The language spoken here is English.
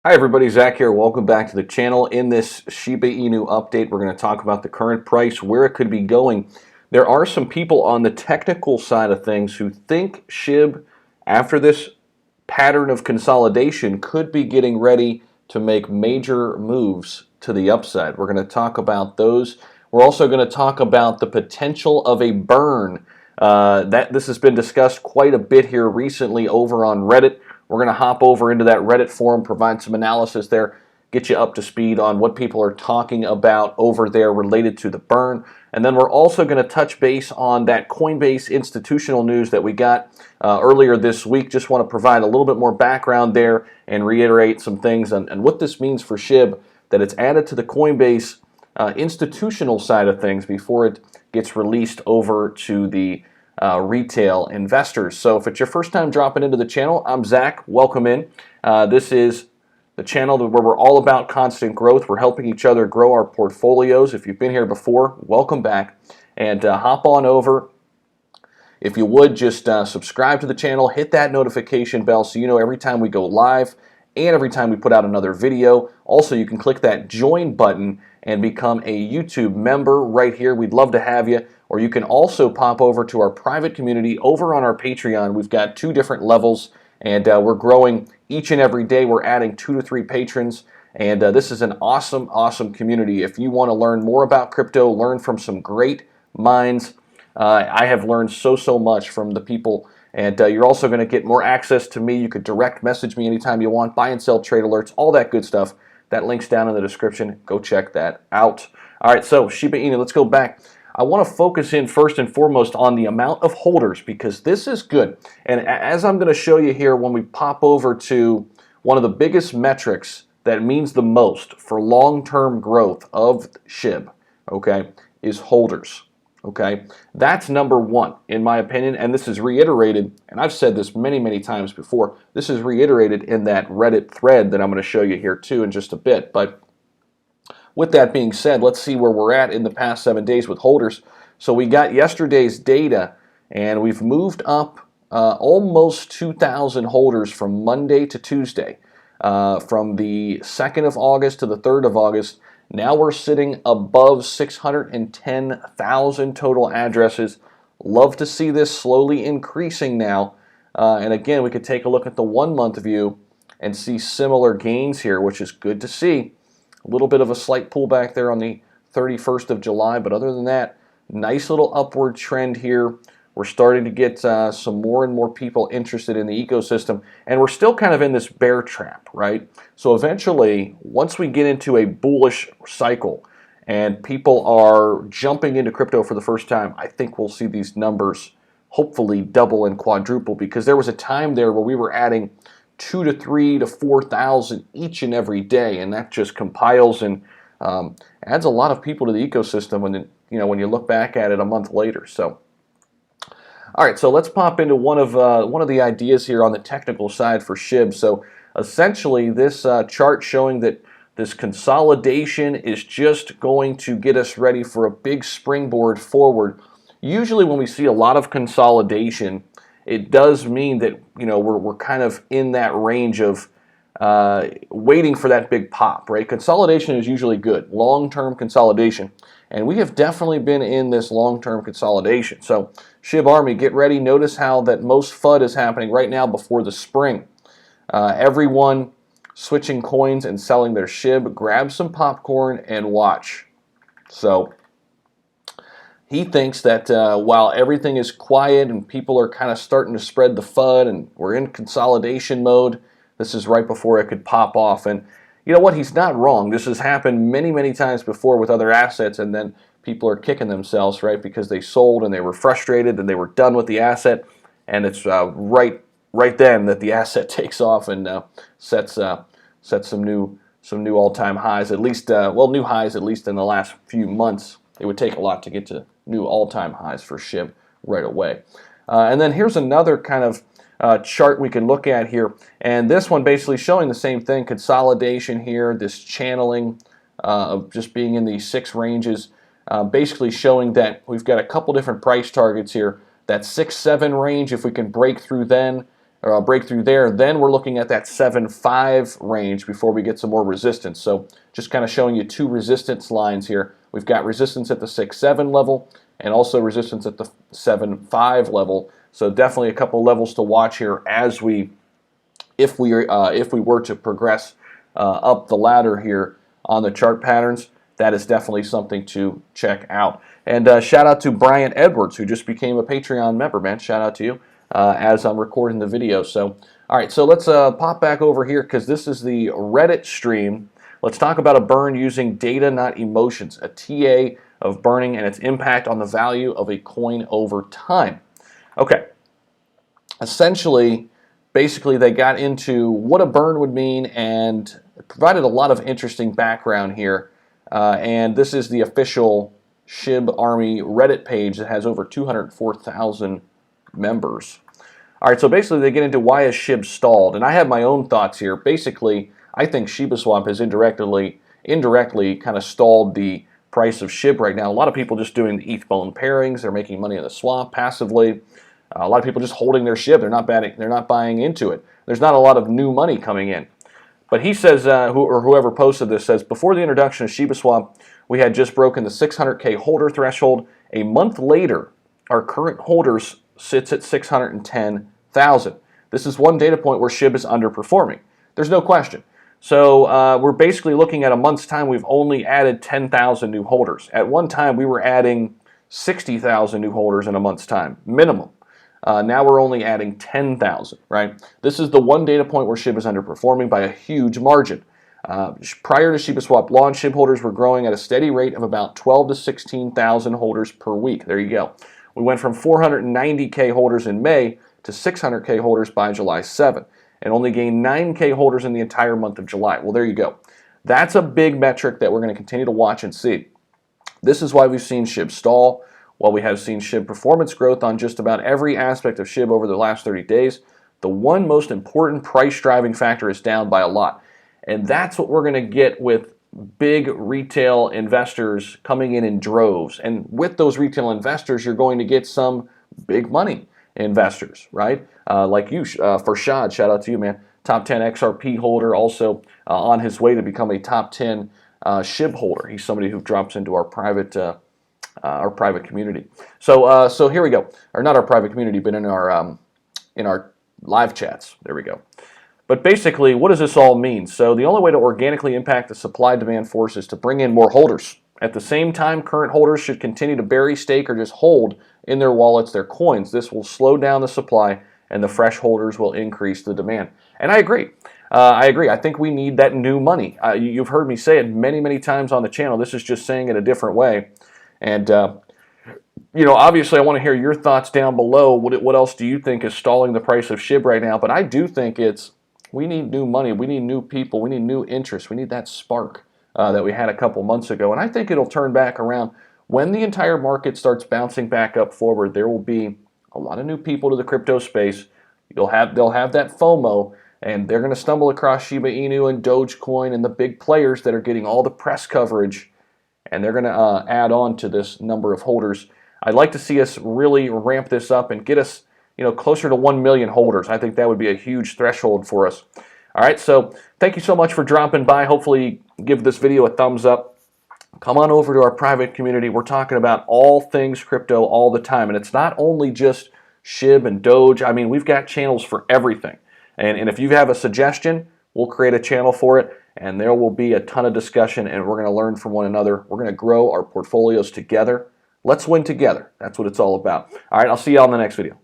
Hi everybody, Zach here. Welcome back to the channel. In this Shiba Inu update, we're going to talk about the current price, where it could be going. There are some people on the technical side of things who think SHIB, after this pattern of consolidation, could be getting ready to make major moves to the upside. We're going to talk about those. We're also going to talk about the potential of a burn. This has been discussed quite a bit here recently over on Reddit. We're going to hop over into that Reddit forum, provide some analysis there, get you up to speed on what people are talking about over there related to the burn. And then we're also going to touch base on that Coinbase institutional news that we got earlier this week. Just want to provide a little bit more background there and reiterate some things and what this means for SHIB, that it's added to the Coinbase institutional side of things before it gets released over to the retail investors. So if it's your first time dropping into the channel, I'm Zach. Welcome in. This is the channel where we're all about constant growth. We're helping each other grow our portfolios. If you've been here before, welcome back. And hop on over. If you would, just subscribe to the channel, hit that notification bell so you know every time we go live and every time we put out another video. Also, you can click that join button and become a YouTube member right here. We'd love to have you. Or you can also pop over to our private community over on our Patreon. We've got 2 different levels, and we're growing each and every day. We're adding 2 to 3 patrons, and this is an awesome, awesome community. If you want to learn more about crypto, learn from some great minds. I have learned so much from the people, and you're also going to get more access to me. You could direct message me anytime you want, buy and sell trade alerts, all that good stuff. That link's down in the description. Go check that out. All right, so Shiba Inu, let's go back. I want to focus in first and foremost on the amount of holders, because this is good. And as I'm going to show you here, when we pop over to one of the biggest metrics that means the most for long-term growth of SHIB, okay, is holders. Okay, that's number 1 in my opinion, and this is reiterated, and I've said this many times before. This is reiterated in that Reddit thread that I'm going to show you here too in just a bit. But with that being said, let's see where we're at in the past 7 days with holders. So we got yesterday's data, and we've moved up almost 2,000 holders from Monday to Tuesday, from the 2nd of August to the 3rd of August. Now we're sitting above 610,000 total addresses. Love to see this slowly increasing now. And again, we could take a look at the 1-month view and see similar gains here, which is good to see. A little bit of a slight pullback there on the 31st of July, but other than that, nice little upward trend here. We're starting to get some more and more people interested in the ecosystem, and we're still kind of in this bear trap, right? So eventually, once we get into a bullish cycle and people are jumping into crypto for the first time, I think we'll see these numbers hopefully double and quadruple, because there was a time there where we were adding 2 to 3 to 4,000 each and every day, and that just compiles and adds a lot of people to the ecosystem when you look back at it a month later. So, all right, so let's pop into one of the ideas here on the technical side for SHIB. So essentially, this chart showing that this consolidation is just going to get us ready for a big springboard forward. Usually, when we see a lot of consolidation, it does mean that we're kind of in that range of waiting for that big pop, right? Consolidation is usually good, long-term consolidation, and we have definitely been in this long-term consolidation. So SHIB Army, get ready. Notice how that most FUD is happening right now before the spring. Everyone switching coins and selling their SHIB. Grab some popcorn and watch. So he thinks that while everything is quiet and people are kind of starting to spread the FUD and we're in consolidation mode, this is right before it could pop off. And you know what? He's not wrong. This has happened many times before with other assets, and then people are kicking themselves, right, because they sold and they were frustrated and they were done with the asset, and it's right then that the asset takes off and sets some new all-time highs, at least new highs at least in the last few months. It would take a lot to get to new all-time highs for SHIB right away. And then here's another kind of chart we can look at here, and this one basically showing the same thing, consolidation here, this channeling of just being in these 6 ranges, basically showing that we've got a couple different price targets here. That 6-7 range, if we can break through then, breakthrough there, then we're looking at that 7.5 range before we get some more resistance. So just kind of showing you two resistance lines here. We've got resistance at the 6.7 level and also resistance at the 7.5 level. So definitely a couple levels to watch here as if we were to progress up the ladder here on the chart patterns. That is definitely something to check out. And shout out to Brian Edwards, who just became a Patreon member, man. Shout out to you as I'm recording the video. So, all right, so let's pop back over here because this is the Reddit stream. Let's talk about a burn using data, not emotions, a TA of burning and its impact on the value of a coin over time. Okay, essentially, basically they got into what a burn would mean and provided a lot of interesting background here. And this is the official SHIB Army Reddit page that has over 204,000 members. All right, so basically they get into why is SHIB stalled, and I have my own thoughts here. Basically, I think ShibaSwap has indirectly kind of stalled the price of SHIB right now. A lot of people just doing the ETH bone pairings. They're making money on the swap passively. A lot of people just holding their SHIB. They're not buying into it. There's not a lot of new money coming in. But he says, whoever posted this says, before the introduction of ShibaSwap, we had just broken the 600K holder threshold. A month later, our current holders sits at 610,000. This is one data point where SHIB is underperforming. There's no question. So we're basically looking at a month's time, we've only added 10,000 new holders. At one time, we were adding 60,000 new holders in a month's time, minimum. Now we're only adding 10,000, right? This is the one data point where SHIB is underperforming by a huge margin. Prior to ShibaSwap launch, SHIB holders were growing at a steady rate of about 12 to 16,000 holders per week. There you go. We went from 490K holders in May to 600K holders by July 7, and only gained 9K holders in the entire month of July. Well, there you go. That's a big metric that we're going to continue to watch and see. This is why we've seen SHIB stall. While we have seen SHIB performance growth on just about every aspect of SHIB over the last 30 days, the one most important price driving factor is down by a lot. And that's what we're going to get with big retail investors coming in droves. And with those retail investors, you're going to get some big money investors, right? Like you, Farshad, shout out to you, man. Top 10 XRP holder, also on his way to become a top 10 SHIB holder. He's somebody who drops into our private community. So here we go. Or not our private community, but in our live chats. There we go. But basically, what does this all mean? So the only way to organically impact the supply-demand force is to bring in more holders. At the same time, current holders should continue to bury, stake, or just hold in their wallets their coins. This will slow down the supply, and the fresh holders will increase the demand. And I agree. I think we need that new money. You've heard me say it many, many times on the channel. This is just saying it a different way. And, obviously I want to hear your thoughts down below. What else do you think is stalling the price of SHIB right now? But I do think we need new money. We need new people. We need new interest. We need that spark that we had a couple months ago. And I think it'll turn back around. When the entire market starts bouncing back up forward, there will be a lot of new people to the crypto space. They'll have that FOMO, and they're going to stumble across Shiba Inu and Dogecoin and the big players that are getting all the press coverage, and they're going to add on to this number of holders. I'd like to see us really ramp this up and get us closer to 1 million holders. I think that would be a huge threshold for us. All right, so thank you so much for dropping by. Hopefully give this video a thumbs up. Come on over to our private community. We're talking about all things crypto all the time, and it's not only just SHIB and Doge. I mean, we've got channels for everything. And if you have a suggestion, we'll create a channel for it, and there will be a ton of discussion, and we're going to learn from one another. We're going to grow our portfolios together. Let's win together. That's what it's all about. All right, I'll see you all in the next video.